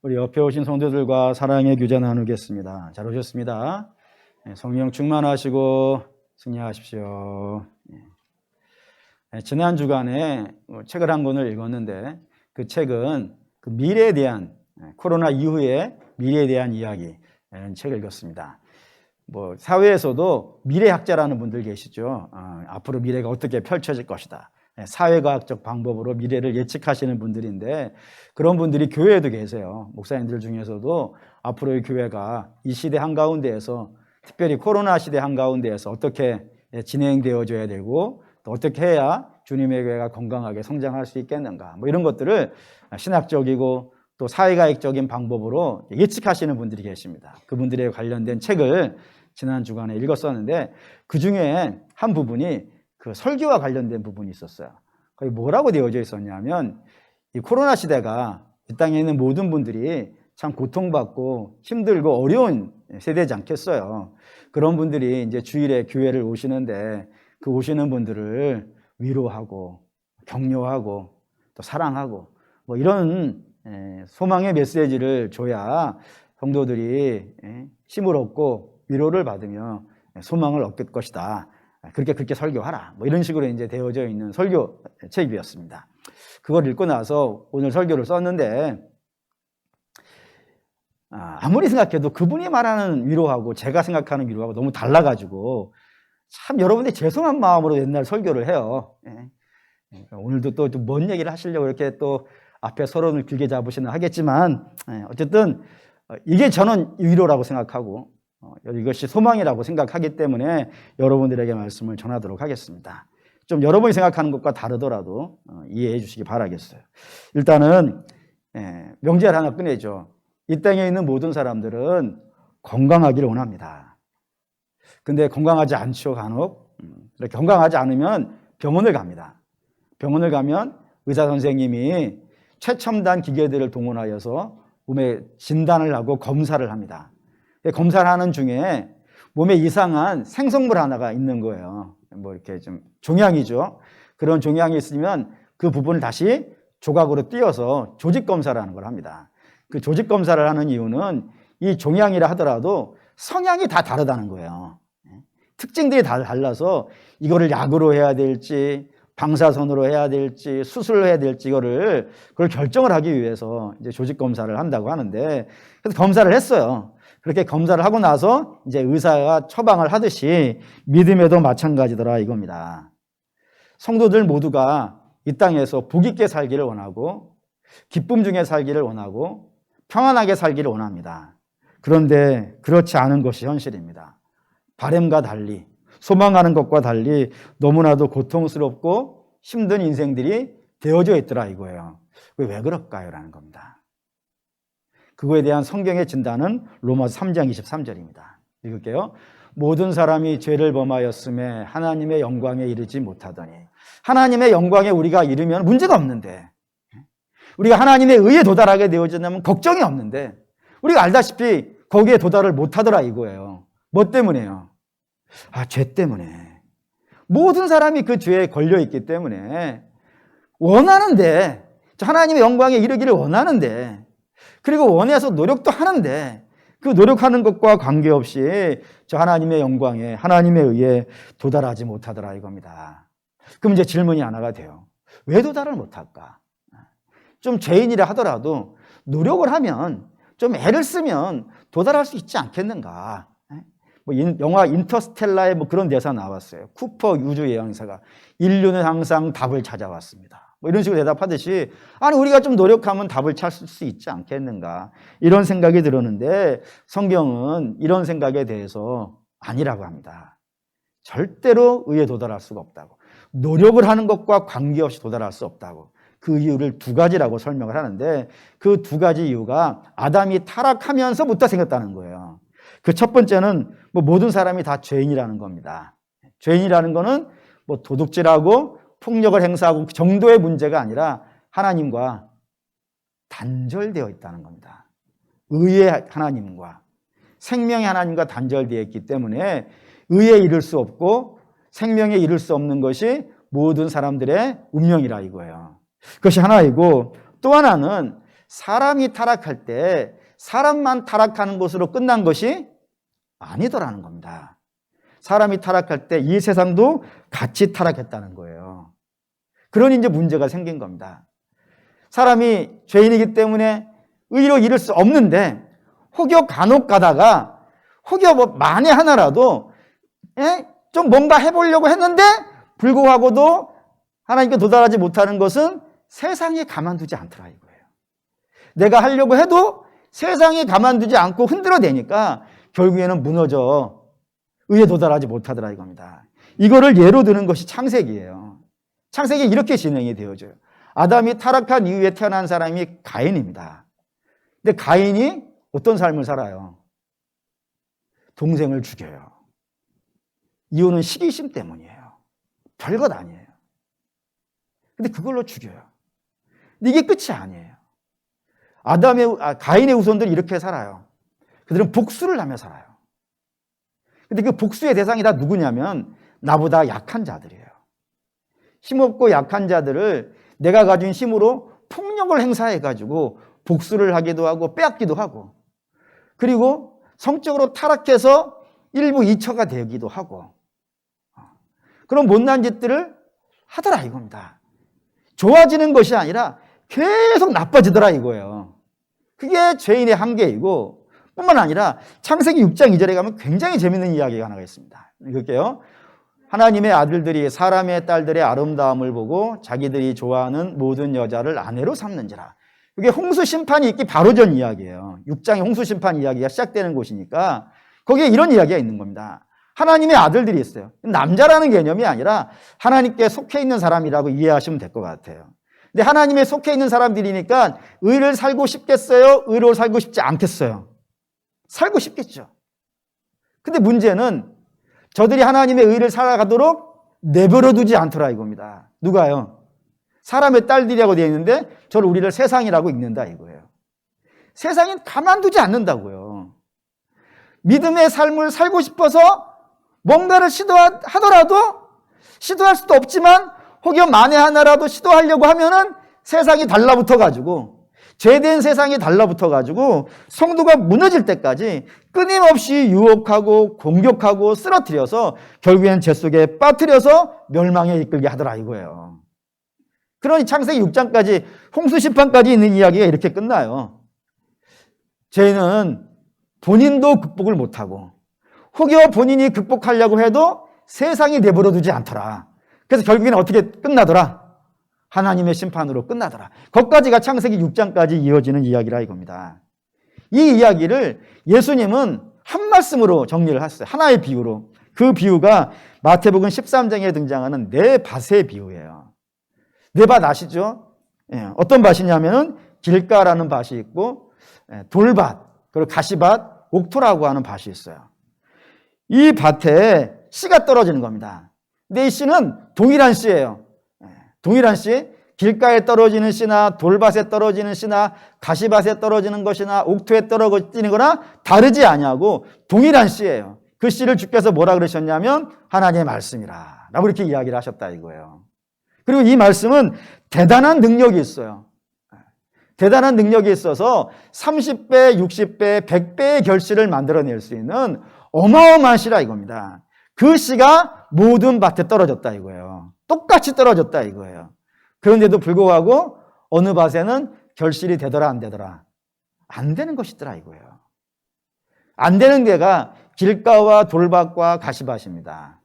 우리 옆에 오신 성도들과 사랑의 교제 나누겠습니다. 잘 오셨습니다. 성령 충만하시고 승리하십시오. 지난 주간에 책을 한 권을 읽었는데 그 책은 그 미래에 대한, 코로나 이후의 미래에 대한 이야기, 이런 책을 읽었습니다. 사회에서도 미래학자라는 분들 계시죠. 앞으로 미래가 어떻게 펼쳐질 것이다. 사회과학적 방법으로 미래를 예측하시는 분들인데, 그런 분들이 교회에도 계세요. 목사님들 중에서도 앞으로의 교회가 이 시대 한가운데에서, 특별히 코로나 시대 한가운데에서 어떻게 진행되어져야 되고 또 어떻게 해야 주님의 교회가 건강하게 성장할 수 있겠는가, 이런 것들을 신학적이고 또 사회과학적인 방법으로 예측하시는 분들이 계십니다. 그분들에 관련된 책을 지난 주간에 읽었었는데, 그 중에 한 부분이 그 설교와 관련된 부분이 있었어요. 거기 뭐라고 되어져 있었냐면, 이 코로나 시대가 이 땅에 있는 모든 분들이 참 고통받고 힘들고 어려운 세대지 않겠어요. 그런 분들이 이제 주일에 교회를 오시는데, 그 오시는 분들을 위로하고 격려하고 또 사랑하고 이런 소망의 메시지를 줘야 성도들이 힘을 얻고 위로를 받으며 소망을 얻을 것이다. 그렇게 설교하라. 이런 식으로 이제 되어져 있는 설교 책이었습니다. 그걸 읽고 나서 오늘 설교를 썼는데, 아무리 생각해도 그분이 말하는 위로하고 제가 생각하는 위로하고 너무 달라가지고 참 여러분들이 죄송한 마음으로 옛날 설교를 해요. 오늘도 또 뭔 얘기를 하시려고 이렇게 또 앞에 서론을 길게 잡으시나 하겠지만, 어쨌든 이게 저는 위로라고 생각하고 이것이 소망이라고 생각하기 때문에 여러분들에게 말씀을 전하도록 하겠습니다. 좀 여러분이 생각하는 것과 다르더라도 이해해 주시기 바라겠어요. 일단은 명제를 하나 꺼내죠. 이 땅에 있는 모든 사람들은 건강하기를 원합니다. 근데 건강하지 않죠, 간혹. 건강하지 않으면 병원을 갑니다. 병원을 가면 의사 선생님이 최첨단 기계들을 동원하여서 몸에 진단을 하고 검사를 합니다. 검사를 하는 중에 몸에 이상한 생성물 하나가 있는 거예요. 이렇게 좀 종양이죠. 그런 종양이 있으면 그 부분을 다시 조각으로 띄어서 조직 검사를 하는 걸 합니다. 그 조직 검사를 하는 이유는 이 종양이라 하더라도 성향이 다 다르다는 거예요. 특징들이 다 달라서 이거를 약으로 해야 될지 방사선으로 해야 될지 수술을 해야 될지 그걸 결정을 하기 위해서 이제 조직 검사를 한다고 하는데, 그래서 검사를 했어요. 그렇게 검사를 하고 나서 이제 의사가 처방을 하듯이 믿음에도 마찬가지더라 이겁니다. 성도들 모두가 이 땅에서 복 있게 살기를 원하고 기쁨 중에 살기를 원하고 평안하게 살기를 원합니다. 그런데 그렇지 않은 것이 현실입니다. 바람과 달리, 소망하는 것과 달리 너무나도 고통스럽고 힘든 인생들이 되어져 있더라 이거예요. 왜 그럴까요? 라는 겁니다. 그거에 대한 성경의 진단은 로마서 3장 23절입니다. 읽을게요. 모든 사람이 죄를 범하였음에 하나님의 영광에 이르지 못하더니. 하나님의 영광에 우리가 이르면 문제가 없는데, 우리가 하나님의 의에 도달하게 되어진다면 걱정이 없는데, 우리가 알다시피 거기에 도달을 못하더라 이거예요. 뭐 때문에요? 죄 때문에. 모든 사람이 그 죄에 걸려있기 때문에 원하는데, 하나님의 영광에 이르기를 원하는데, 그리고 원해서 노력도 하는데 그 노력하는 것과 관계없이 저 하나님의 영광에, 하나님의 의에 도달하지 못하더라 이겁니다. 그럼 이제 질문이 하나가 돼요. 왜 도달을 못할까? 좀 죄인이라 하더라도 노력을 하면, 좀 애를 쓰면 도달할 수 있지 않겠는가? 영화 인터스텔라에 그런 대사 나왔어요. 쿠퍼 우주여행사가 인류는 항상 답을 찾아왔습니다. 이런 식으로 대답하듯이, 우리가 좀 노력하면 답을 찾을 수 있지 않겠는가, 이런 생각이 들었는데, 성경은 이런 생각에 대해서 아니라고 합니다. 절대로 의에 도달할 수가 없다고, 노력을 하는 것과 관계없이 도달할 수 없다고, 그 이유를 두 가지라고 설명을 하는데, 그 두 가지 이유가 아담이 타락하면서부터 생겼다는 거예요. 그 첫 번째는 모든 사람이 다 죄인이라는 겁니다. 죄인이라는 거는 도둑질하고 폭력을 행사하고 그 정도의 문제가 아니라 하나님과 단절되어 있다는 겁니다. 의의 하나님과, 생명의 하나님과 단절되어 있기 때문에 의에 이를 수 없고 생명에 이를 수 없는 것이 모든 사람들의 운명이라 이거예요. 그것이 하나이고, 또 하나는 사람이 타락할 때 사람만 타락하는 것으로 끝난 것이 아니더라는 겁니다. 사람이 타락할 때 이 세상도 같이 타락했다는 거예요. 그러니 이제 문제가 생긴 겁니다. 사람이 죄인이기 때문에 의로 이룰 수 없는데 혹여 간혹 가다가 혹여 뭐 만에 하나라도 좀 뭔가 해보려고 했는데 불구하고도 하나님께 도달하지 못하는 것은 세상이 가만두지 않더라 이거예요. 내가 하려고 해도 세상이 가만두지 않고 흔들어대니까 결국에는 무너져 의에 도달하지 못하더라 이겁니다. 이거를 예로 드는 것이 창세기예요. 창세기 이렇게 진행이 되어져요. 아담이 타락한 이후에 태어난 사람이 가인입니다. 근데 가인이 어떤 삶을 살아요? 동생을 죽여요. 이유는 시기심 때문이에요. 별것 아니에요. 근데 그걸로 죽여요. 근데 이게 끝이 아니에요. 가인의 후손들이 이렇게 살아요. 그들은 복수를 하며 살아요. 근데 그 복수의 대상이 다 누구냐면 나보다 약한 자들이에요. 힘없고 약한 자들을 내가 가진 힘으로 폭력을 행사해가지고 복수를 하기도 하고 빼앗기도 하고, 그리고 성적으로 타락해서 일부 이처가 되기도 하고, 그런 못난 짓들을 하더라 이겁니다. 좋아지는 것이 아니라 계속 나빠지더라 이거예요. 그게 죄인의 한계이고, 뿐만 아니라 창세기 6장 2절에 가면 굉장히 재밌는 이야기가 하나가 있습니다. 읽을게요. 하나님의 아들들이 사람의 딸들의 아름다움을 보고 자기들이 좋아하는 모든 여자를 아내로 삼는지라. 이게 홍수 심판이 있기 바로 전 이야기예요. 6장의 홍수 심판 이야기가 시작되는 곳이니까 거기에 이런 이야기가 있는 겁니다. 하나님의 아들들이 있어요. 남자라는 개념이 아니라 하나님께 속해 있는 사람이라고 이해하시면 될 것 같아요. 근데 하나님에 속해 있는 사람들이니까 의를 살고 싶겠어요? 의로 살고 싶지 않겠어요? 살고 싶겠죠. 근데 문제는 저들이 하나님의 의를 살아가도록 내버려 두지 않더라 이겁니다. 누가요? 사람의 딸들이라고 되어 있는데 저를 우리를 세상이라고 읽는다 이거예요. 세상은 가만두지 않는다고요. 믿음의 삶을 살고 싶어서 뭔가를 시도하더라도 시도할 수도 없지만 혹여 만에 하나라도 시도하려고 하면은 세상이 달라붙어가지고, 죄된 세상이 달라붙어가지고 성도가 무너질 때까지 끊임없이 유혹하고 공격하고 쓰러뜨려서 결국엔 죄 속에 빠뜨려서 멸망에 이끌게 하더라 이거예요. 그러니 창세기 6장까지 홍수 심판까지 있는 이야기가 이렇게 끝나요. 죄는 본인도 극복을 못하고 혹여 본인이 극복하려고 해도 세상이 내버려 두지 않더라. 그래서 결국에는 어떻게 끝나더라? 하나님의 심판으로 끝나더라. 거기까지가 창세기 6장까지 이어지는 이야기라 이겁니다. 이 이야기를 예수님은 한 말씀으로 정리를 했어요. 하나의 비유로. 그 비유가 마태복음 13장에 등장하는 네 밭의 비유예요. 네 밭 아시죠? 어떤 밭이냐면은 길가라는 밭이 있고 돌밭, 그리고 가시밭, 옥토라고 하는 밭이 있어요. 이 밭에 씨가 떨어지는 겁니다. 근데 이 씨는 동일한 씨예요. 동일한 씨, 길가에 떨어지는 씨나 돌밭에 떨어지는 씨나 가시밭에 떨어지는 것이나 옥토에 떨어지는 거나 다르지 아니하고 동일한 씨예요. 그 씨를 주께서 뭐라 그러셨냐면 하나님의 말씀이라 라고 이렇게 이야기를 하셨다 이거예요. 그리고 이 말씀은 대단한 능력이 있어요. 대단한 능력이 있어서 30배, 60배, 100배의 결실을 만들어낼 수 있는 어마어마한 씨라 이겁니다. 그 씨가 모든 밭에 떨어졌다 이거예요. 똑같이 떨어졌다 이거예요. 그런데도 불구하고 어느 밭에는 결실이 되더라 안 되더라? 안 되는 것이더라 이거예요. 안 되는 데가 길가와 돌밭과 가시밭입니다.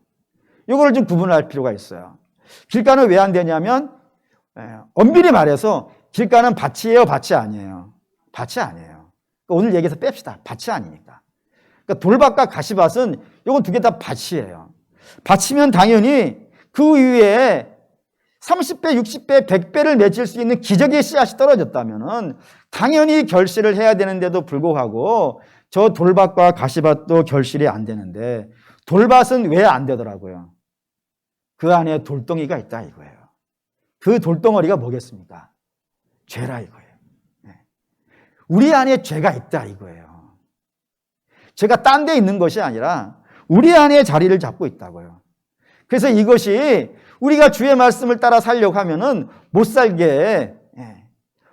이걸 좀 구분할 필요가 있어요. 길가는 왜 안 되냐면 엄밀히 말해서 길가는 밭이에요, 밭이 아니에요? 밭이 아니에요. 오늘 얘기해서 뺍시다. 밭이 아니니까. 그러니까 돌밭과 가시밭은 이건 두 개 다 밭이에요. 밭이면 당연히 그 위에 30배, 60배, 100배를 맺을 수 있는 기적의 씨앗이 떨어졌다면 당연히 결실을 해야 되는데도 불구하고 저 돌밭과 가시밭도 결실이 안 되는데 돌밭은 왜 안 되더라고요? 그 안에 돌덩이가 있다 이거예요. 그 돌덩어리가 뭐겠습니까? 죄라 이거예요. 우리 안에 죄가 있다 이거예요. 죄가 딴 데 있는 것이 아니라 우리 안에 자리를 잡고 있다고요. 그래서 이것이 우리가 주의 말씀을 따라 살려고 하면은 못 살게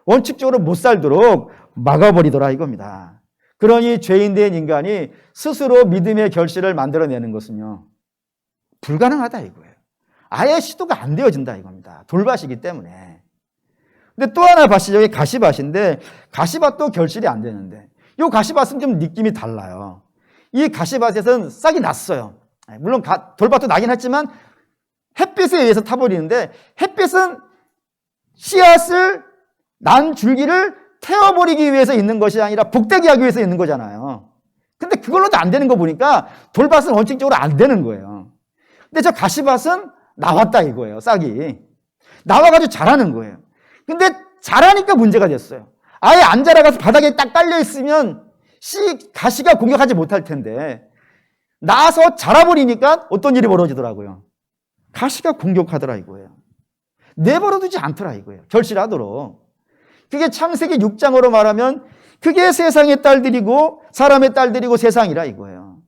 원칙적으로 못 살도록 막아버리더라 이겁니다. 그러니 죄인된 인간이 스스로 믿음의 결실을 만들어내는 것은요, 불가능하다 이거예요. 아예 시도가 안 되어진다 이겁니다. 돌밭이기 때문에. 근데 또 하나 밭이 저기 가시밭인데, 가시밭도 결실이 안 되는데, 이 가시밭은 좀 느낌이 달라요. 이 가시밭에서는 싹이 났어요. 물론 돌밭도 나긴 했지만 햇빛에 의해서 타버리는데, 햇빛은 씨앗을 난 줄기를 태워버리기 위해서 있는 것이 아니라 복되게 하기 위해서 있는 거잖아요. 근데 그걸로도 안 되는 거 보니까 돌밭은 원칙적으로 안 되는 거예요. 근데 저 가시밭은 나왔다 이거예요. 싹이 나와가지고 자라는 거예요. 근데 자라니까 문제가 됐어요. 아예 안 자라가서 바닥에 딱 깔려 있으면 가시가 공격하지 못할 텐데, 나와서 자라버리니까 어떤 일이 벌어지더라고요. 가시가 공격하더라 이거예요. 내버려두지 않더라 이거예요. 결실하도록. 그게 창세기 6장으로 말하면 그게 세상의 딸들이고 사람의 딸들이고 세상이라 이거예요.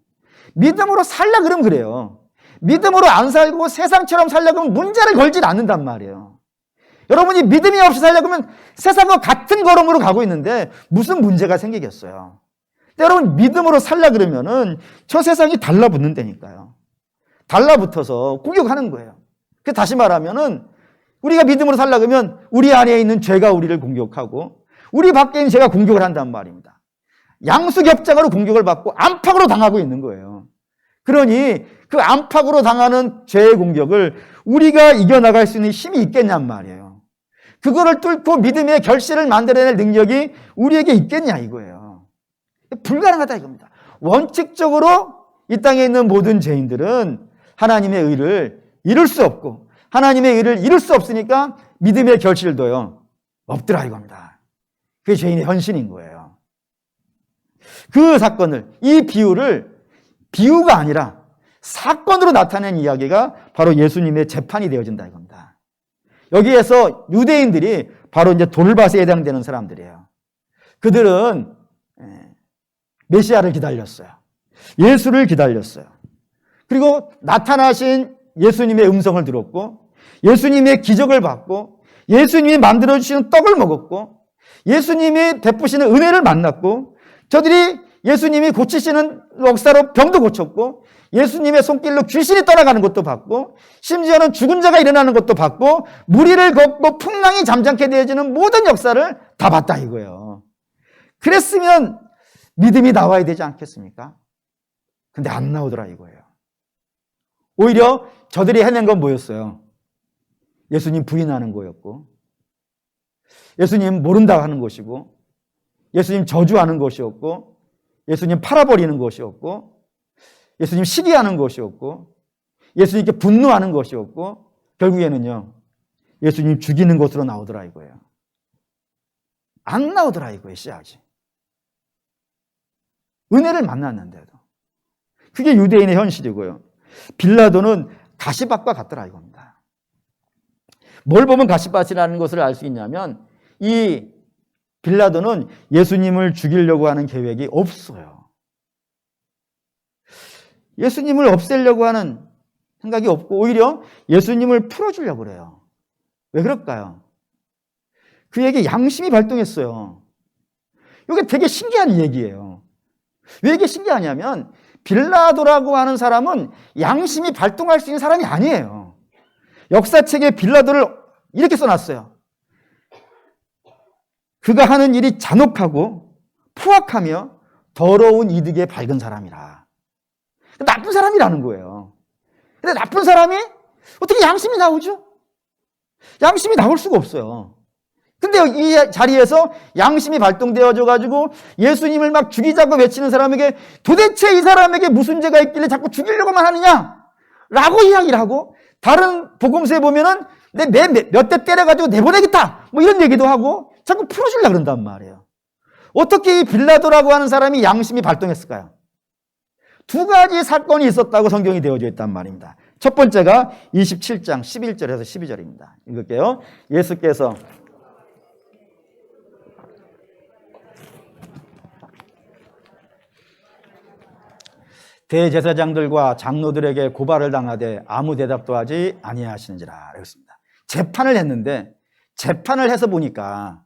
믿음으로 살려 그러면 그래요. 믿음으로 안 살고 세상처럼 살려 그러면 문제를 걸질 않는단 말이에요. 여러분이 믿음이 없이 살려 그러면 세상과 같은 걸음으로 가고 있는데 무슨 문제가 생기겠어요. 근데 여러분 믿음으로 살려 그러면은 저 세상이 달라붙는다니까요. 달라붙어서 공격하는 거예요. 그 다시 말하면은 우리가 믿음으로 살려 그러면 우리 안에 있는 죄가 우리를 공격하고 우리 밖에 있는 죄가 공격을 한단 말입니다. 양수겹장으로 공격을 받고 안팎으로 당하고 있는 거예요. 그러니 그 안팎으로 당하는 죄의 공격을 우리가 이겨나갈 수 있는 힘이 있겠냔 말이에요. 그거를 뚫고 믿음의 결실을 만들어낼 능력이 우리에게 있겠냐 이거예요. 불가능하다 이겁니다. 원칙적으로 이 땅에 있는 모든 죄인들은 하나님의 의를 이룰 수 없고 하나님의 의를 이룰 수 없으니까 믿음의 결실도요 없더라 이겁니다. 그게 죄인의 현실인 거예요. 그 사건을, 이 비유를 비유가 아니라 사건으로 나타낸 이야기가 바로 예수님의 재판이 되어진다 이겁니다. 여기에서 유대인들이 바로 이제 돌밭에 해당되는 사람들이에요. 그들은 메시아를 기다렸어요. 예수를 기다렸어요. 그리고 나타나신 예수님의 음성을 들었고 예수님의 기적을 받고 예수님이 만들어주시는 떡을 먹었고 예수님이 베푸시는 은혜를 만났고 저들이 예수님이 고치시는 역사로 병도 고쳤고 예수님의 손길로 귀신이 떠나가는 것도 봤고 심지어는 죽은 자가 일어나는 것도 봤고 무리를 걷고 풍랑이 잠잠게 되어지는 모든 역사를 다 봤다 이거예요. 그랬으면 믿음이 나와야 되지 않겠습니까? 근데 안 나오더라 이거예요. 오히려 저들이 해낸 건 뭐였어요? 예수님 부인하는 거였고 예수님 모른다고 하는 것이고 예수님 저주하는 것이었고 예수님 팔아버리는 것이었고 예수님 시기하는 것이었고 예수님께 분노하는 것이었고 결국에는요 예수님 죽이는 것으로 나오더라 이거예요. 안 나오더라 이거예요. 씨앗이. 은혜를 만났는데도. 그게 유대인의 현실이고요. 빌라도는 가시밭과 같더라 이겁니다. 뭘 보면 가시밭이라는 것을 알 수 있냐면 이 빌라도는 예수님을 죽이려고 하는 계획이 없어요. 예수님을 없애려고 하는 생각이 없고 오히려 예수님을 풀어주려고 그래요. 왜 그럴까요? 그에게 양심이 발동했어요. 이게 되게 신기한 얘기예요. 왜 이게 신기하냐면 빌라도라고 하는 사람은 양심이 발동할 수 있는 사람이 아니에요. 역사책에 빌라도를 이렇게 써놨어요. 그가 하는 일이 잔혹하고 포악하며 더러운 이득에 밝은 사람이라. 나쁜 사람이라는 거예요. 근데 나쁜 사람이 어떻게 양심이 나오죠? 양심이 나올 수가 없어요. 근데 이 자리에서 양심이 발동되어져 가지고 예수님을 막 죽이자고 외치는 사람에게 도대체 이 사람에게 무슨 죄가 있길래 자꾸 죽이려고만 하느냐? 라고 이야기를 하고 다른 복음서에 보면은 내 몇 대 때려가지고 내보내겠다. 뭐 이런 얘기도 하고 자꾸 풀어주려고 그런단 말이에요. 어떻게 이 빌라도라고 하는 사람이 양심이 발동했을까요? 두 가지 사건이 있었다고 성경이 되어져 있단 말입니다. 첫 번째가 27장 11절에서 12절입니다. 읽을게요. 예수께서 대제사장들과 장로들에게 고발을 당하되 아무 대답도 하지 아니하시는지라 그랬습니다. 재판을 했는데 재판을 해서 보니까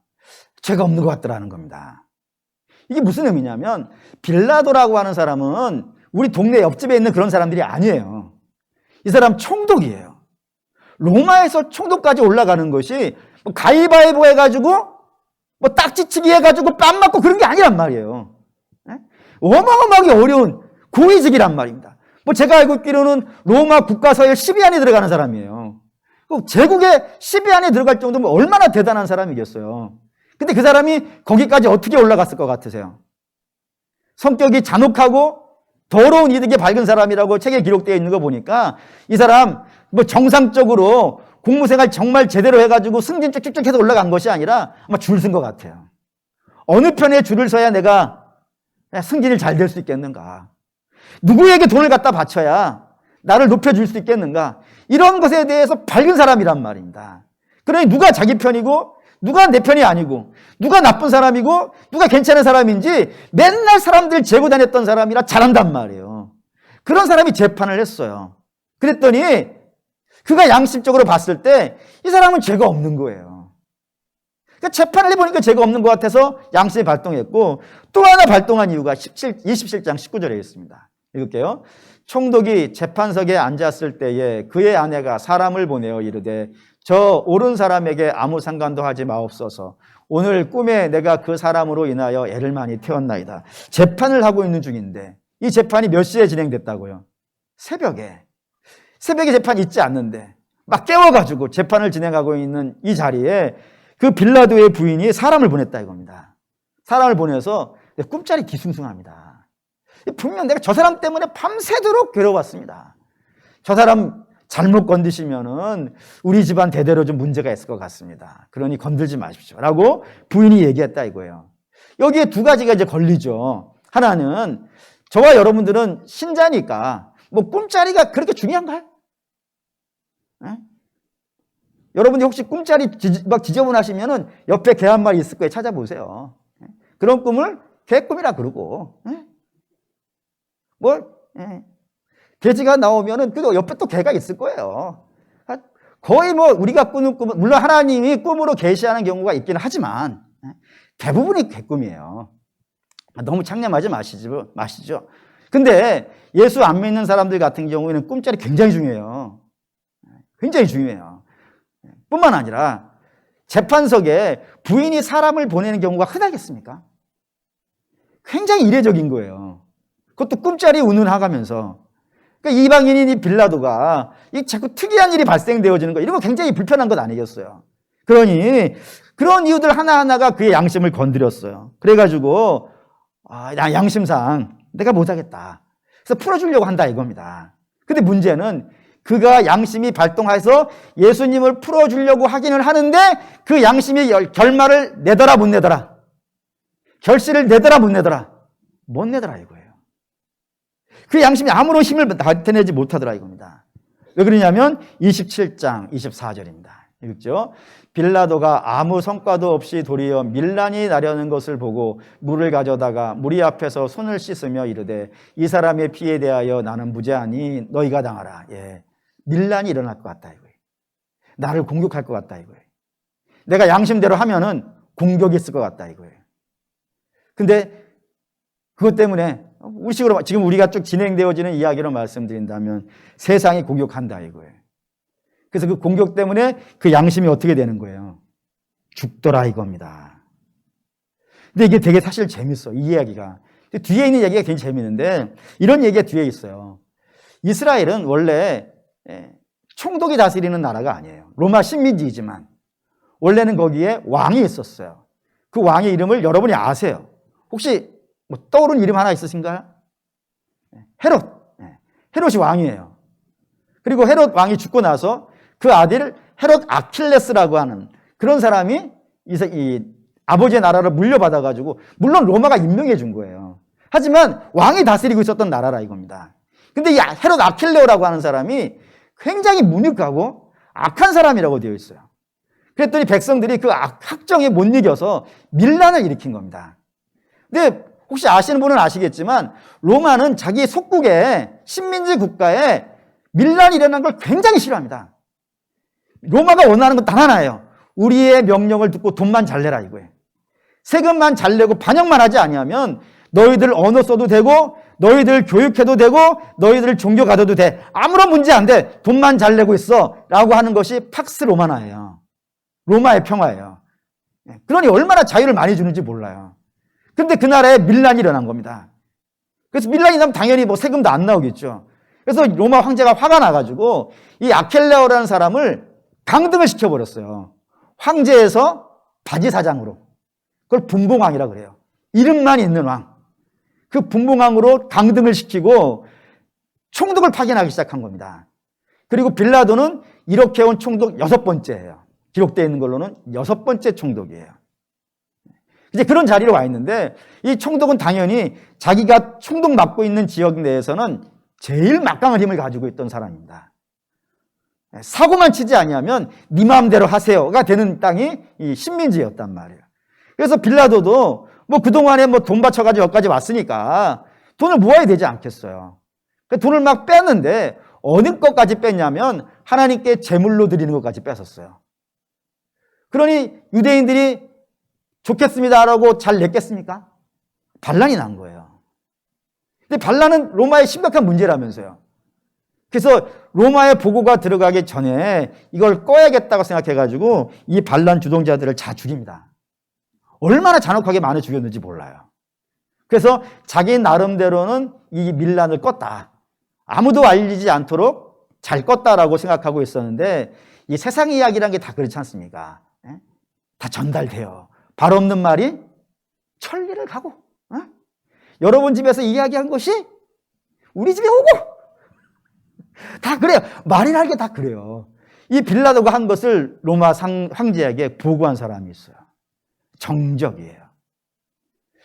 죄가 없는 것 같더라는 겁니다. 이게 무슨 의미냐면 빌라도라고 하는 사람은 우리 동네 옆집에 있는 그런 사람들이 아니에요. 이 사람 총독이에요. 로마에서 총독까지 올라가는 것이 뭐 가위바위보 해가지고 뭐 딱지치기 해가지고 뺨 맞고 그런 게 아니란 말이에요. 어마어마하게 어려운 고위직이란 말입니다. 뭐 제가 알고 있기로는 로마 국가서열 10위 안에 들어가는 사람이에요. 제국의 10위 안에 들어갈 정도면 얼마나 대단한 사람이겠어요. 근데 그 사람이 거기까지 어떻게 올라갔을 것 같으세요? 성격이 잔혹하고 더러운 이득에 밝은 사람이라고 책에 기록되어 있는 거 보니까 이 사람 뭐 정상적으로 공무생활 정말 제대로 해가지고 승진 쭉쭉쭉 해서 올라간 것이 아니라 아마 줄 쓴 것 같아요. 어느 편에 줄을 서야 내가 승진이 잘 될 수 있겠는가? 누구에게 돈을 갖다 바쳐야 나를 높여줄 수 있겠는가? 이런 것에 대해서 밝은 사람이란 말입니다. 그러니 누가 자기 편이고 누가 내 편이 아니고 누가 나쁜 사람이고 누가 괜찮은 사람인지 맨날 사람들 재고 다녔던 사람이라 잘한단 말이에요. 그런 사람이 재판을 했어요. 그랬더니 그가 양심적으로 봤을 때 이 사람은 죄가 없는 거예요. 그러니까 재판을 해보니까 죄가 없는 것 같아서 양심이 발동했고 또 하나 발동한 이유가 27장 19절에 있습니다. 읽을게요. 총독이 재판석에 앉았을 때에 그의 아내가 사람을 보내어 이르되 저 옳은 사람에게 아무 상관도 하지 마옵소서. 오늘 꿈에 내가 그 사람으로 인하여 애를 많이 태웠나이다. 재판을 하고 있는 중인데 이 재판이 몇 시에 진행됐다고요? 새벽에 재판이 있지 않는데 막 깨워가지고 재판을 진행하고 있는 이 자리에 그 빌라도의 부인이 사람을 보냈다 이겁니다. 사람을 보내서 꿈자리 뒤숭숭합니다. 분명 내가 저 사람 때문에 밤새도록 괴로웠습니다. 저 사람 잘못 건드시면은 우리 집안 대대로 좀 문제가 있을 것 같습니다. 그러니 건들지 마십시오. 라고 부인이 얘기했다 이거예요. 여기에 두 가지가 이제 걸리죠. 하나는 저와 여러분들은 신자니까 뭐 꿈자리가 그렇게 중요한가요? 에? 여러분이 혹시 꿈자리 막 지저분하시면은 옆에 개 한 마리 있을 거예요. 찾아보세요. 그런 꿈을 개꿈이라 그러고. 돼지가 나오면은 그 옆에 또 개가 있을 거예요. 거의 뭐 우리가 꾸는 꿈은 물론 하나님이 꿈으로 계시하는 경우가 있기는 하지만 대부분이 개꿈이에요. 너무 창념하지 마시죠. 근데 예수 안 믿는 사람들 같은 경우에는 꿈자리 굉장히 중요해요. 굉장히 중요해요. 뿐만 아니라 재판석에 부인이 사람을 보내는 경우가 흔하겠습니까? 굉장히 이례적인 거예요. 그것도 꿈자리 운운하가면서. 그러니까 이방인인 이 빌라도가 이 자꾸 특이한 일이 발생되어지는 거 이런 거 굉장히 불편한 것 아니겠어요. 그러니 그런 이유들 하나하나가 그의 양심을 건드렸어요. 그래가지고 양심상 내가 못하겠다. 그래서 풀어주려고 한다 이겁니다. 근데 문제는 그가 양심이 발동해서 예수님을 풀어주려고 하기는 하는데 그 양심의 결말을 내더라 못 내더라. 결실을 내더라 못 내더라. 못 내더라 이거예요. 그 양심이 아무런 힘을 나타내지 못하더라 이겁니다. 왜 그러냐면 27장 24절입니다. 읽죠? 빌라도가 아무 성과도 없이 도리어 밀란이 나려는 것을 보고 물을 가져다가 무리 앞에서 손을 씻으며 이르되 이 사람의 피에 대하여 나는 무죄하니 너희가 당하라. 밀란이 일어날 것 같다 이거예요. 나를 공격할 것 같다 이거예요. 내가 양심대로 하면은 공격이 있을 것 같다 이거예요. 근데 그것 때문에 우식으로 지금 우리가 쭉 진행되어지는 이야기로 말씀드린다면 세상이 공격한다 이거예요. 그래서 그 공격 때문에 그 양심이 어떻게 되는 거예요? 죽더라 이겁니다. 근데 이게 되게 사실 재밌어 이 이야기가. 뒤에 있는 얘기가 굉장히 재밌는데 이런 얘기가 뒤에 있어요. 이스라엘은 원래 총독이 다스리는 나라가 아니에요. 로마 식민지이지만 원래는 거기에 왕이 있었어요. 그 왕의 이름을 여러분이 아세요. 혹시 뭐 떠오른 이름 하나 있으신가요? 헤롯이 왕이에요. 그리고 헤롯 왕이 죽고 나서 그 아들 헤롯 아킬레스라고 하는 그런 사람이 이 아버지의 나라를 물려받아가지고 물론 로마가 임명해 준 거예요. 하지만 왕이 다스리고 있었던 나라라 이겁니다. 근데 이 헤롯 아킬레오라고 하는 사람이 굉장히 무익하고 악한 사람이라고 되어 있어요. 그랬더니 백성들이 그 학정에 못 이겨서 밀란을 일으킨 겁니다. 근데 혹시 아시는 분은 아시겠지만 로마는 자기 속국에 식민지 국가에 밀란이 일어난 걸 굉장히 싫어합니다. 로마가 원하는 건 단 하나예요. 우리의 명령을 듣고 돈만 잘 내라 이거예요. 세금만 잘 내고 반역만 하지 아니하면 너희들 언어 써도 되고 너희들 교육해도 되고 너희들 종교 가져도 돼. 아무런 문제 안 돼. 돈만 잘 내고 있어. 라고 하는 것이 팍스 로마나예요. 로마의 평화예요. 그러니 얼마나 자유를 많이 주는지 몰라요. 근데 그 나라에 밀란이 일어난 겁니다. 그래서 밀란이 나면 당연히 뭐 세금도 안 나오겠죠. 그래서 로마 황제가 화가 나가지고 이 아켈레오라는 사람을 강등을 시켜버렸어요. 황제에서 바지사장으로. 그걸 분봉왕이라 그래요. 이름만 있는 왕. 그 분봉왕으로 강등을 시키고 총독을 파견하기 시작한 겁니다. 그리고 빌라도는 이렇게 온 총독 6번째예요. 기록되어 있는 걸로는 6번째 총독이에요. 이제 그런 자리로 와 있는데 이 총독은 당연히 자기가 총독 맡고 있는 지역 내에서는 제일 막강한 힘을 가지고 있던 사람입니다. 사고만 치지 아니하면 네 마음대로 하세요가 되는 땅이 이 식민지였단 말이에요. 그래서 빌라도도 뭐 그동안에 뭐 돈 바쳐가지고 여기까지 왔으니까 돈을 모아야 되지 않겠어요. 그 돈을 막 뺐는데 어느 것까지 뺐냐면 하나님께 제물로 드리는 것까지 뺐었어요. 그러니 유대인들이 좋겠습니다라고 잘 냈겠습니까? 반란이 난 거예요. 근데 반란은 로마의 심각한 문제라면서요. 그래서 로마의 보고가 들어가기 전에 이걸 꺼야겠다고 생각해가지고 이 반란 주동자들을 다 죽입니다. 얼마나 잔혹하게 많이 죽였는지 몰라요. 그래서 자기 나름대로는 이 밀란을 껐다. 아무도 알리지 않도록 잘 껐다라고 생각하고 있었는데 이 세상 이야기란 게 다 그렇지 않습니까? 다 전달돼요. 발 없는 말이 천리를 가고, 여러분 집에서 이야기한 것이 우리 집에 오고, 다 그래요. 말이라는 게 다 그래요. 이 빌라도가 한 것을 로마 황제에게 보고한 사람이 있어요. 정적이에요.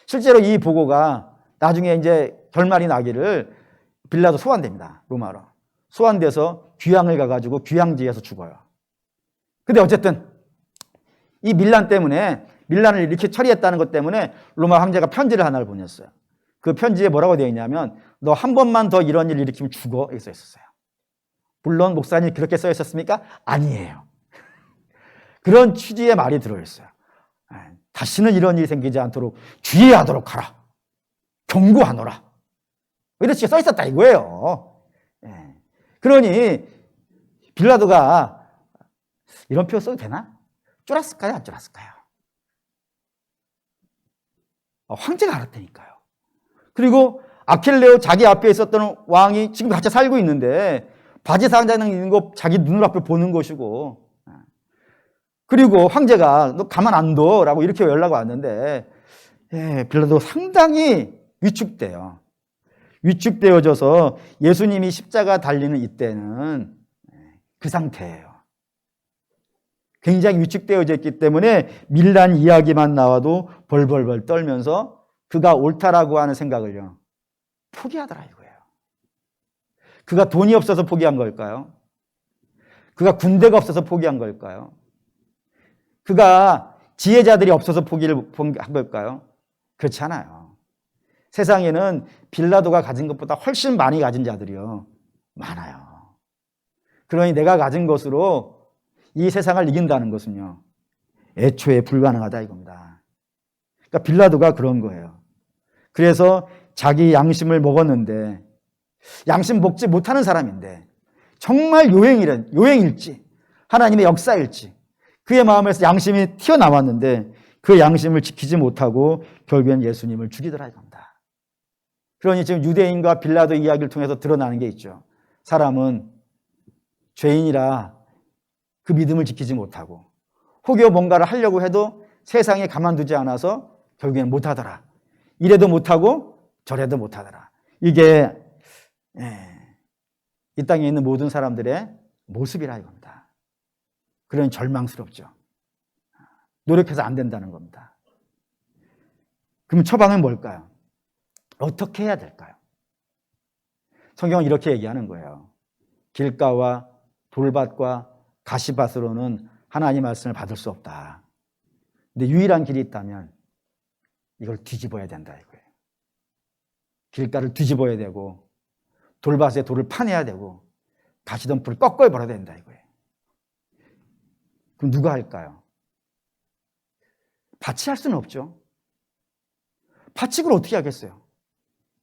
실제로 이 보고가 나중에 이제 결말이 나기를 빌라도 소환됩니다. 로마로. 소환돼서 귀양을 가가지고 귀양지에서 죽어요. 근데 어쨌든 이 밀란 때문에 밀란을 이렇게 처리했다는 것 때문에 로마 황제가 편지를 하나를 보냈어요. 그 편지에 뭐라고 되어 있냐면 너 한 번만 더 이런 일 일으키면 죽어 이렇게 써 있었어요. 물론 목사님 그렇게 써 있었습니까? 아니에요. 그런 취지의 말이 들어있어요. 다시는 이런 일이 생기지 않도록 주의하도록 하라. 경고하노라. 이렇게 써 있었다 이거예요. 그러니 빌라도가 이런 표현 써도 되나? 쫄았을까요? 안 쫄았을까요? 황제가 알았다니까요. 그리고 아켈레오 자기 앞에 있었던 왕이 지금 같이 살고 있는데 바지사장이 있는 거 자기 눈앞에 보는 것이고, 그리고 황제가 너 가만 안 둬라고 이렇게 연락이 왔는데 빌라도 상당히 위축돼요. 위축되어져서 예수님이 십자가 달리는 이때는 그 상태예요. 굉장히 위축되어져 있기 때문에 밀란 이야기만 나와도 벌벌벌 떨면서 그가 옳다라고 하는 생각을요 포기하더라 이거예요. 그가 돈이 없어서 포기한 걸까요? 그가 군대가 없어서 포기한 걸까요? 그가 지혜자들이 없어서 포기를 한 걸까요? 그렇지 않아요. 세상에는 빌라도가 가진 것보다 훨씬 많이 가진 자들이요 많아요. 그러니 내가 가진 것으로 이 세상을 이긴다는 것은요 애초에 불가능하다 이겁니다. 그러니까 빌라도가 그런 거예요. 그래서 자기 양심을 먹었는데 양심 먹지 못하는 사람인데 정말 요행일지 하나님의 역사일지 그의 마음에서 양심이 튀어나왔는데 그 양심을 지키지 못하고 결국엔 예수님을 죽이더라 이겁니다. 그러니 지금 유대인과 빌라도 이야기를 통해서 드러나는 게 있죠. 사람은 죄인이라 그 믿음을 지키지 못하고 혹여 뭔가를 하려고 해도 세상에 가만두지 않아서 결국엔 못하더라. 이래도 못하고 저래도 못하더라. 이게 이 땅에 있는 모든 사람들의 모습이라 이겁니다. 그러니 절망스럽죠. 노력해서 안 된다는 겁니다. 그럼 처방은 뭘까요? 어떻게 해야 될까요? 성경은 이렇게 얘기하는 거예요. 길가와 돌밭과 가시밭으로는 하나님 말씀을 받을 수 없다. 근데 유일한 길이 있다면 이걸 뒤집어야 된다 이거예요. 길가를 뒤집어야 되고 돌밭에 돌을 파내야 되고 가시덤불을 꺾어야 버려야 된다 이거예요. 그럼 누가 할까요? 밭이 할 수는 없죠. 파칙을 어떻게 하겠어요?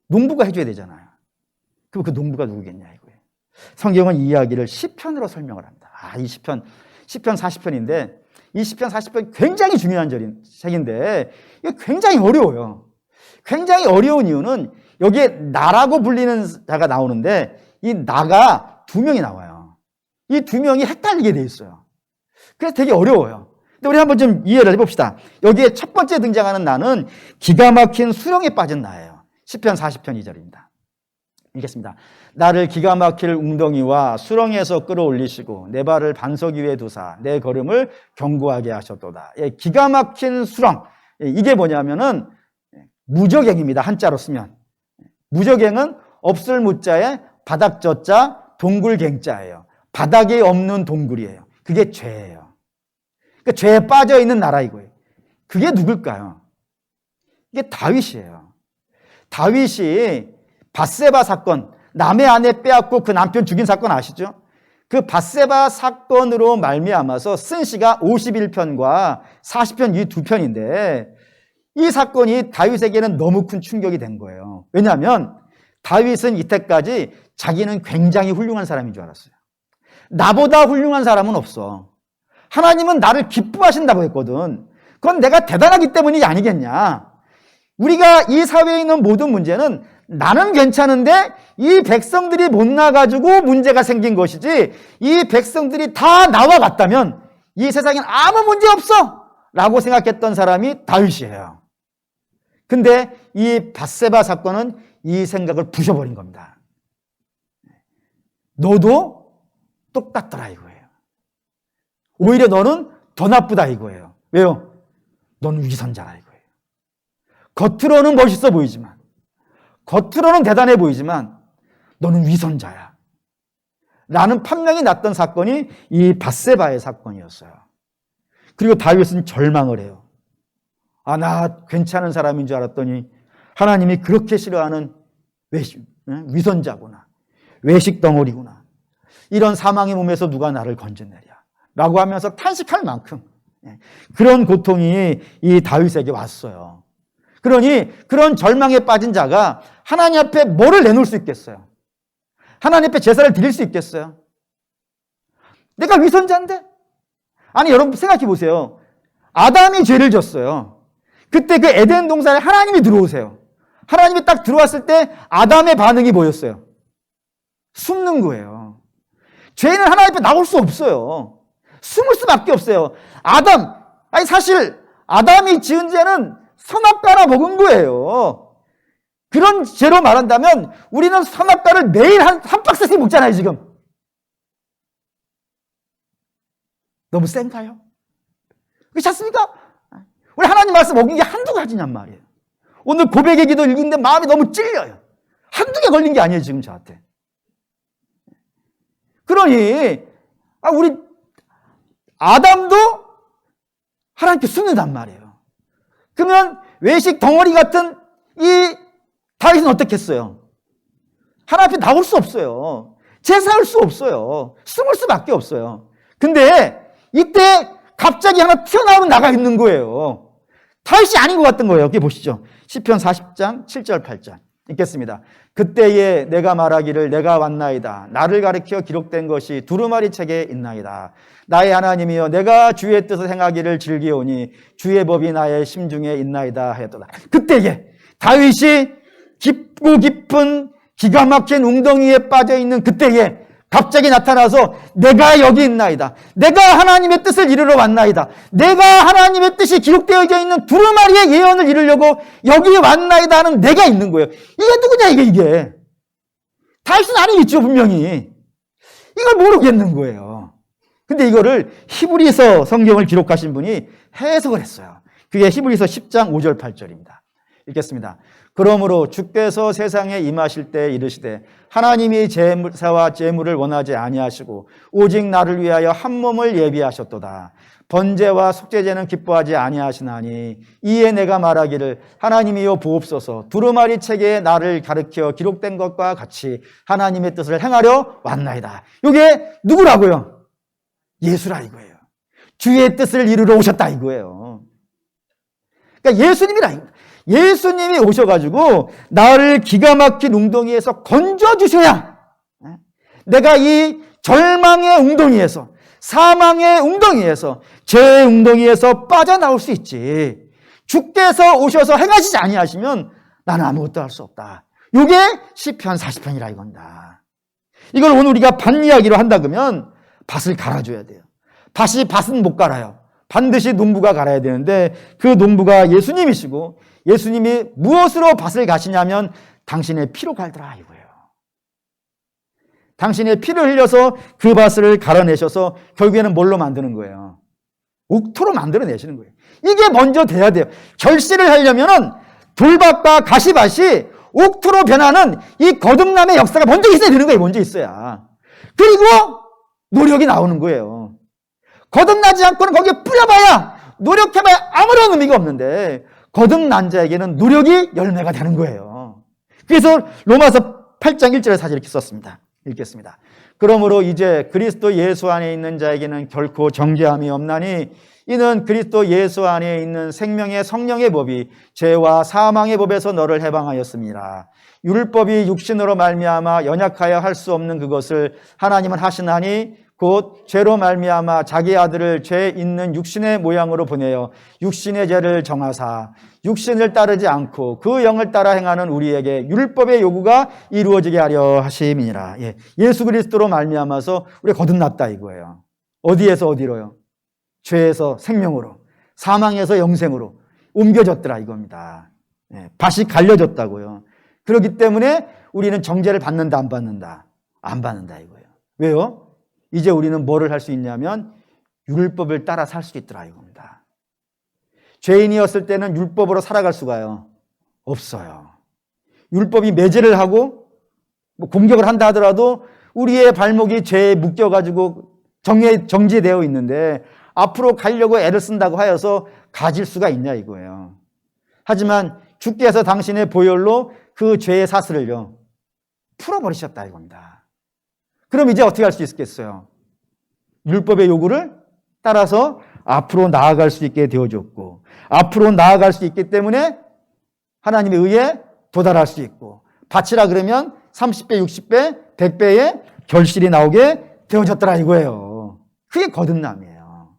농부가 해줘야 되잖아요. 그럼 그 농부가 누구겠냐 이거예요. 성경은 이 이야기를 시편으로 설명을 합니다. 이 시편 40편인데 이 시편 40편 굉장히 중요한 책인데 이거 굉장히 어려워요. 굉장히 어려운 이유는 여기에 나라고 불리는 자가 나오는데 이 나가 두 명이 나와요. 이 두 명이 헷갈리게 돼 있어요. 그래서 되게 어려워요. 근데 우리 한번 좀 이해를 해봅시다. 여기에 첫 번째 등장하는 나는 기가 막힌 수렁에 빠진 나예요. 시편 40편 2절입니다. 읽겠습니다. 나를 기가 막힐 웅덩이와 수렁에서 끌어올리시고 내 발을 반석 위에 두사 내 걸음을 견고하게 하셨도다. 기가 막힌 수렁. 이게 뭐냐면은 무적행입니다. 한자로 쓰면. 무적행은 없을 무자에 바닥 저자 동굴갱자예요. 바닥에 없는 동굴이에요. 그게 죄예요. 그러니까 죄에 빠져 있는 나라 이거예요. 그게 누굴까요? 이게 다윗이에요. 다윗이 밧세바 사건, 남의 아내 빼앗고 그 남편 죽인 사건 아시죠? 그 밧세바 사건으로 말미암아서 쓴 시가 51편과 40편 이 두 편인데 이 사건이 다윗에게는 너무 큰 충격이 된 거예요. 왜냐하면 다윗은 이때까지 자기는 굉장히 훌륭한 사람인 줄 알았어요. 나보다 훌륭한 사람은 없어. 하나님은 나를 기뻐하신다고 했거든. 그건 내가 대단하기 때문이 아니겠냐. 우리가 이 사회에 있는 모든 문제는 나는 괜찮은데 이 백성들이 못 나가지고 문제가 생긴 것이지 이 백성들이 다 나와 같다면 이 세상엔 아무 문제 없어 라고 생각했던 사람이 다윗이에요. 근데 이 밧세바 사건은 이 생각을 부셔버린 겁니다. 너도 똑같더라 이거예요. 오히려 너는 더 나쁘다 이거예요. 왜요? 너는 위선자라 이거예요. 겉으로는 멋있어 보이지만 겉으로는 대단해 보이지만 너는 위선자야 라는 판명이 났던 사건이 이 밧세바의 사건이었어요. 그리고 다윗은 절망을 해요. 나 괜찮은 사람인 줄 알았더니 하나님이 그렇게 싫어하는 위선자구나. 외식덩어리구나. 이런 사망의 몸에서 누가 나를 건져내랴 라고 하면서 탄식할 만큼 그런 고통이 이 다윗에게 왔어요. 그러니 그런 절망에 빠진 자가 하나님 앞에 뭐를 내놓을 수 있겠어요? 하나님 앞에 제사를 드릴 수 있겠어요? 내가 위선자인데? 아니 여러분 생각해 보세요. 아담이 죄를 졌어요. 그때 그 에덴 동산에 하나님이 들어오세요. 하나님이 딱 들어왔을 때 아담의 반응이 뭐였어요? 숨는 거예요. 죄는 하나님 앞에 나올 수 없어요. 숨을 수밖에 없어요. 사실 아담이 지은 죄는 선악과나 먹은 거예요. 그런 죄로 말한다면 우리는 선악과를 매일 한 박스씩 먹잖아요, 지금. 너무 센가요? 그렇지 않습니까? 우리 하나님 말씀 먹은 게 한두 가지냔 말이에요. 오늘 고백의 기도 읽는데 마음이 너무 찔려요. 한두 개 걸린 게 아니에요, 지금 저한테. 그러니 우리 아담도 하나님께 숨는단 말이에요. 그러면 외식 덩어리 같은 이 다윗은 어떻겠어요? 하나님 앞에 나올 수 없어요. 제사할 수 없어요. 숨을 수밖에 없어요. 근데 이때 갑자기 하나 튀어나오는 나가 있는 거예요. 다윗이 아닌 것 같은 거예요. 여기 보시죠. 시편 40장 7절 8절 읽겠습니다. 그때에 내가 말하기를 내가 왔나이다. 나를 가리켜 기록된 것이 두루마리 책에 있나이다. 나의 하나님이여 내가 주의 뜻을 행하기를 즐기오니 주의 법이 나의 심중에 있나이다 하였도다. 그때에 다윗이 깊고 깊은 기가 막힌 웅덩이에 빠져있는 그때에 갑자기 나타나서 내가 여기 있나이다. 내가 하나님의 뜻을 이루러 왔나이다. 내가 하나님의 뜻이 기록되어져 있는 두루마리의 예언을 이루려고 여기 왔나이다 하는 내가 있는 거예요. 이게 누구냐 이게. 다윗은 아니겠죠 분명히. 이걸 모르겠는 거예요. 근데 이거를 히브리서 성경을 기록하신 분이 해석을 했어요. 그게 히브리서 10장 5절 8절입니다. 읽겠습니다. 그러므로 주께서 세상에 임하실 때 이르시되 하나님이 제사와 제물을 원하지 아니하시고 오직 나를 위하여 한 몸을 예비하셨도다. 번제와 속죄제는 기뻐하지 아니하시나니 이에 내가 말하기를 하나님이여 보옵소서 두루마리 책에 나를 가르쳐 기록된 것과 같이 하나님의 뜻을 행하려 왔나이다. 이게 누구라고요? 예수라 이거예요. 주의 뜻을 이루러 오셨다 이거예요. 그러니까 예수님이라. 예수님이 오셔가지고 나를 기가 막힌 웅덩이에서 건져주셔야 내가 이 절망의 웅덩이에서, 사망의 웅덩이에서, 죄의 웅덩이에서 빠져나올 수 있지. 주께서 오셔서 행하시지 아니하시면 나는 아무것도 할 수 없다. 이게 시편 40편이라 이건다. 이걸 오늘 우리가 밭 이야기로 한다 그러면 밭을 갈아줘야 돼요. 밭은 못 갈아요. 반드시 농부가 갈아야 되는데 그 농부가 예수님이시고, 예수님이 무엇으로 밭을 가시냐면 당신의 피로 갈더라 이거예요. 당신의 피를 흘려서 그 밭을 갈아내셔서 결국에는 뭘로 만드는 거예요? 옥토로 만들어내시는 거예요. 이게 먼저 돼야 돼요. 결실을 하려면은 돌밭과 가시밭이 옥토로 변하는 이 거듭남의 역사가 먼저 있어야 되는 거예요. 먼저 있어야. 그리고 노력이 나오는 거예요. 거듭나지 않고는 거기에 뿌려봐야, 노력해봐야 아무런 의미가 없는데 거듭난 자에게는 노력이 열매가 되는 거예요. 그래서 로마서 8장 1절에 사실 이렇게 썼습니다. 읽겠습니다. 그러므로 이제 그리스도 예수 안에 있는 자에게는 결코 정죄함이 없나니 이는 그리스도 예수 안에 있는 생명의 성령의 법이 죄와 사망의 법에서 너를 해방하였습니다. 율법이 육신으로 말미암아 연약하여 할 수 없는 그것을 하나님은 하시나니 곧 죄로 말미암아 자기 아들을 죄 있는 육신의 모양으로 보내어 육신의 죄를 정하사 육신을 따르지 않고 그 영을 따라 행하는 우리에게 율법의 요구가 이루어지게 하려 하심이니라. 예수 그리스도로 말미암아서 우리가 거듭났다 이거예요. 어디에서 어디로요? 죄에서 생명으로, 사망에서 영생으로 옮겨졌더라 이겁니다. 밭이 갈려졌다고요. 그렇기 때문에 우리는 정죄를 받는다 안 받는다? 안 받는다 이거예요. 왜요? 이제 우리는 뭐를 할 수 있냐면 율법을 따라 살 수 있더라 이겁니다. 죄인이었을 때는 율법으로 살아갈 수가요 없어요. 율법이 매제를 하고 공격을 한다 하더라도 우리의 발목이 죄에 묶여가지고 정지되어 있는데 앞으로 가려고 애를 쓴다고 하여서 가질 수가 있냐 이거예요. 하지만 주께서 당신의 보혈로 그 죄의 사슬을요 풀어버리셨다 이겁니다. 그럼 이제 어떻게 할 수 있겠어요? 율법의 요구를 따라서 앞으로 나아갈 수 있게 되어줬고, 앞으로 나아갈 수 있기 때문에 하나님의 의에 도달할 수 있고, 밭이라 그러면 30배, 60배, 100배의 결실이 나오게 되어졌더라 이거예요. 그게 거듭남이에요.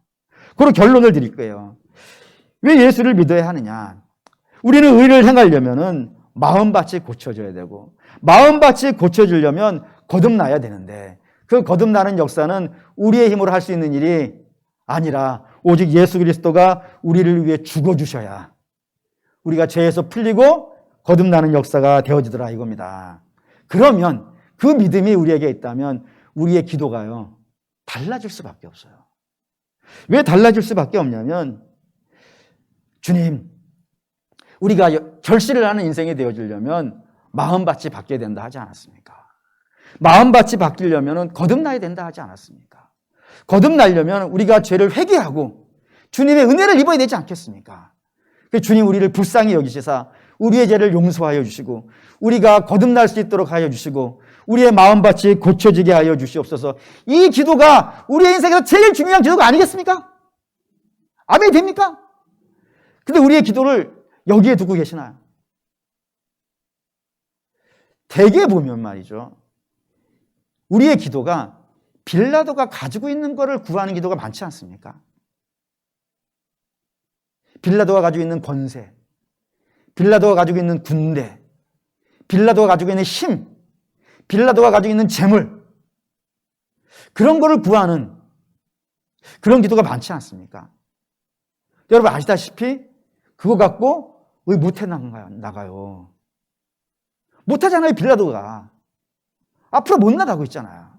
그리고 결론을 드릴 거예요. 왜 예수를 믿어야 하느냐? 우리는 의를 행하려면은 마음밭이 고쳐져야 되고, 마음밭이 고쳐지려면 거듭나야 되는데, 그 거듭나는 역사는 우리의 힘으로 할 수 있는 일이 아니라 오직 예수 그리스도가 우리를 위해 죽어주셔야 우리가 죄에서 풀리고 거듭나는 역사가 되어지더라 이겁니다. 그러면 그 믿음이 우리에게 있다면 우리의 기도가요 달라질 수밖에 없어요. 왜 달라질 수밖에 없냐면, 주님, 우리가 결실을 하는 인생이 되어지려면 마음밭이 바뀌어야 된다 하지 않았습니까? 마음밭이 바뀌려면 거듭나야 된다 하지 않았습니까? 거듭나려면 우리가 죄를 회개하고 주님의 은혜를 입어야 되지 않겠습니까? 주님 우리를 불쌍히 여기시사 우리의 죄를 용서하여 주시고 우리가 거듭날 수 있도록 하여 주시고 우리의 마음밭이 고쳐지게 하여 주시옵소서. 이 기도가 우리의 인생에서 제일 중요한 기도가 아니겠습니까? 아멘이 됩니까? 근데 우리의 기도를 여기에 두고 계시나요? 대개 보면 말이죠, 우리의 기도가 빌라도가 가지고 있는 것을 구하는 기도가 많지 않습니까? 빌라도가 가지고 있는 권세, 빌라도가 가지고 있는 군대, 빌라도가 가지고 있는 힘, 빌라도가 가지고 있는 재물, 그런 거를 구하는 그런 기도가 많지 않습니까? 여러분 아시다시피 그거 갖고 왜 못해 나가요? 못하잖아요. 빌라도가 앞으로 못 나가고 있잖아요.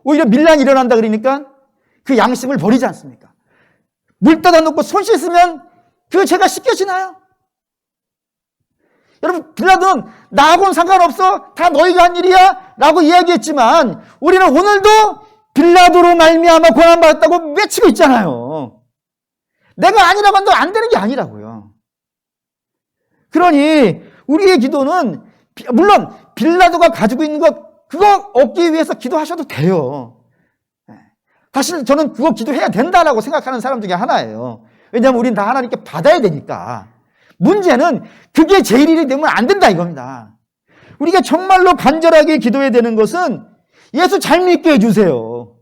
오히려 밀란이 일어난다 그러니까 그 양심을 버리지 않습니까? 물 떠다 놓고 손 씻으면 그 죄가 씻겨지나요? 여러분, 빌라도는 나하고는 상관없어, 다 너희가 한 일이야 라고 이야기했지만 우리는 오늘도 빌라도로 말미암아 고난받았다고 외치고 있잖아요. 내가 아니라고 한다고 안 되는 게 아니라고요. 그러니 우리의 기도는 물론 빌라도가 가지고 있는 것 그거 얻기 위해서 기도하셔도 돼요. 사실 저는 그거 기도해야 된다라고 생각하는 사람 중에 하나예요. 왜냐하면 우리는 다 하나님께 받아야 되니까. 문제는 그게 제일 일이 되면 안 된다 이겁니다. 우리가 정말로 간절하게 기도해야 되는 것은 예수 잘 믿게 해주세요.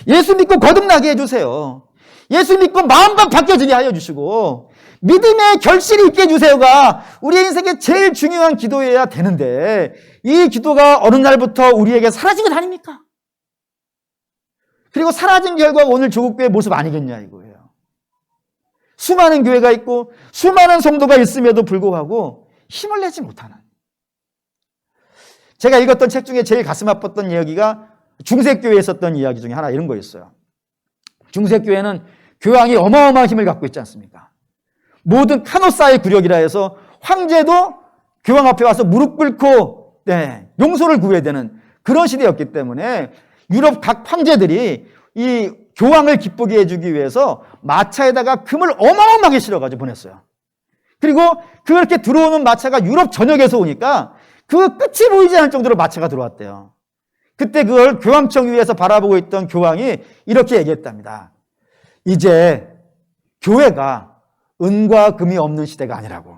예수 믿고 거듭나게 해주세요. 예수 믿고 마음만 바뀌어지게 하여 주시고 믿음의 결실이 있게 해주세요가 우리의 인생의 제일 중요한 기도여야 되는데 이 기도가 어느 날부터 우리에게 사라진 것 아닙니까? 그리고 사라진 결과가 오늘 조국교회 모습 아니겠냐 이거예요. 수많은 교회가 있고 수많은 성도가 있음에도 불구하고 힘을 내지 못하는. 제가 읽었던 책 중에 제일 가슴 아팠던 이야기가 중세교회에 있었던 이야기 중에 하나 이런 거였어요. 중세교회는 교황이 어마어마한 힘을 갖고 있지 않습니까? 모든 카노사의 구력이라 해서 황제도 교황 앞에 와서 무릎 꿇고 용서를 구해야 되는 그런 시대였기 때문에 유럽 각 황제들이 이 교황을 기쁘게 해주기 위해서 마차에다가 금을 어마어마하게 실어가지고 보냈어요. 그리고 그렇게 들어오는 마차가 유럽 전역에서 오니까 그 끝이 보이지 않을 정도로 마차가 들어왔대요. 그때 그걸 교황청 위에서 바라보고 있던 교황이 이렇게 얘기했답니다. 이제 교회가 은과 금이 없는 시대가 아니라고.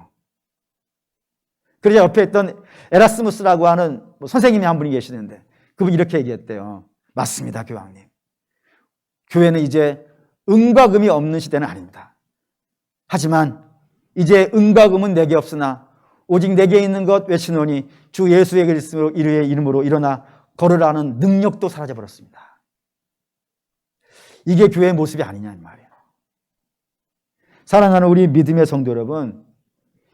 그러자 옆에 있던 에라스무스라고 하는 선생님이 한 분이 계시는데 그분이 이렇게 얘기했대요. 맞습니다, 교황님. 교회는 이제 은과 금이 없는 시대는 아닙니다. 하지만 이제 은과 금은 내게 없으나 오직 내게 있는 것 외치노니 주 예수의 그리스도의 이름으로 일어나 걸으라는 능력도 사라져버렸습니다. 이게 교회의 모습이 아니냐 이 말이에요. 사랑하는 우리 믿음의 성도 여러분,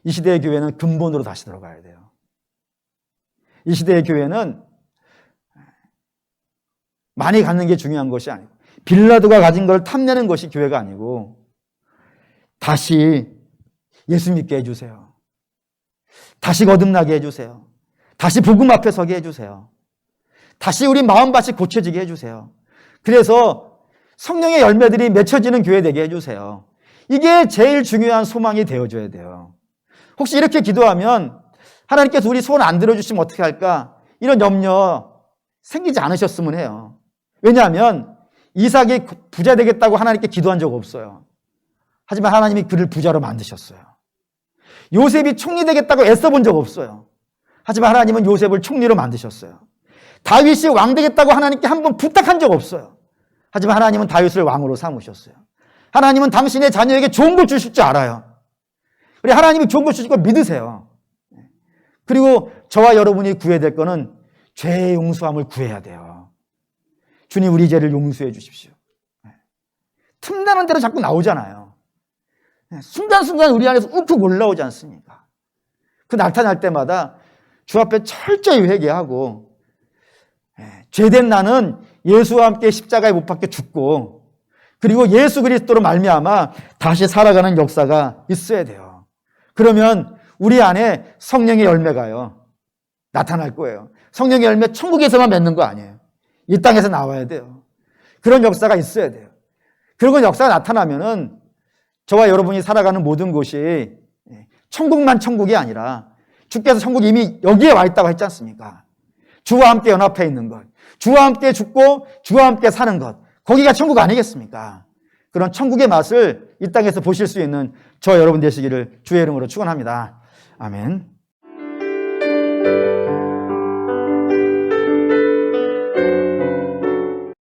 이 시대의 교회는 근본으로 다시 들어가야 돼요. 이 시대의 교회는 많이 갖는 게 중요한 것이 아니고 빌라도가 가진 걸 탐내는 것이 교회가 아니고 다시 예수 믿게 해주세요. 다시 거듭나게 해주세요. 다시 복음 앞에 서게 해주세요. 다시 우리 마음밭이 고쳐지게 해주세요. 그래서 성령의 열매들이 맺혀지는 교회 되게 해주세요. 이게 제일 중요한 소망이 되어줘야 돼요. 혹시 이렇게 기도하면 하나님께서 우리 소원 안 들어주시면 어떻게 할까? 이런 염려 생기지 않으셨으면 해요. 왜냐하면 이삭이 부자 되겠다고 하나님께 기도한 적 없어요. 하지만 하나님이 그를 부자로 만드셨어요. 요셉이 총리 되겠다고 애써본 적 없어요. 하지만 하나님은 요셉을 총리로 만드셨어요. 다윗이 왕 되겠다고 하나님께 한 번 부탁한 적 없어요. 하지만 하나님은 다윗을 왕으로 삼으셨어요. 하나님은 당신의 자녀에게 좋은 걸 주실 줄 알아요. 우리 하나님이 좋은 걸 주실 걸 믿으세요. 그리고 저와 여러분이 구해야 될 거는 죄의 용서함을 구해야 돼요. 주님 우리 죄를 용서해 주십시오. 틈나는 대로 자꾸 나오잖아요. 순간순간 우리 안에서 욱욱 올라오지 않습니까? 그 나타날 때마다 주 앞에 철저히 회개하고 죄된 나는 예수와 함께 십자가에 못 박혀 죽고 그리고 예수 그리스도로 말미암아 다시 살아가는 역사가 있어야 돼요. 그러면 우리 안에 성령의 열매가요 나타날 거예요. 성령의 열매 천국에서만 맺는 거 아니에요. 이 땅에서 나와야 돼요. 그런 역사가 있어야 돼요. 그런 역사가 나타나면은 저와 여러분이 살아가는 모든 곳이 천국만 천국이 아니라 주께서 천국이 이미 여기에 와 있다고 했지 않습니까? 주와 함께 연합해 있는 것, 주와 함께 죽고 주와 함께 사는 것, 거기가 천국 아니겠습니까? 그런 천국의 맛을 이 땅에서 보실 수 있는 저 여러분 되시기를 주의 이름으로 축원합니다. 아멘.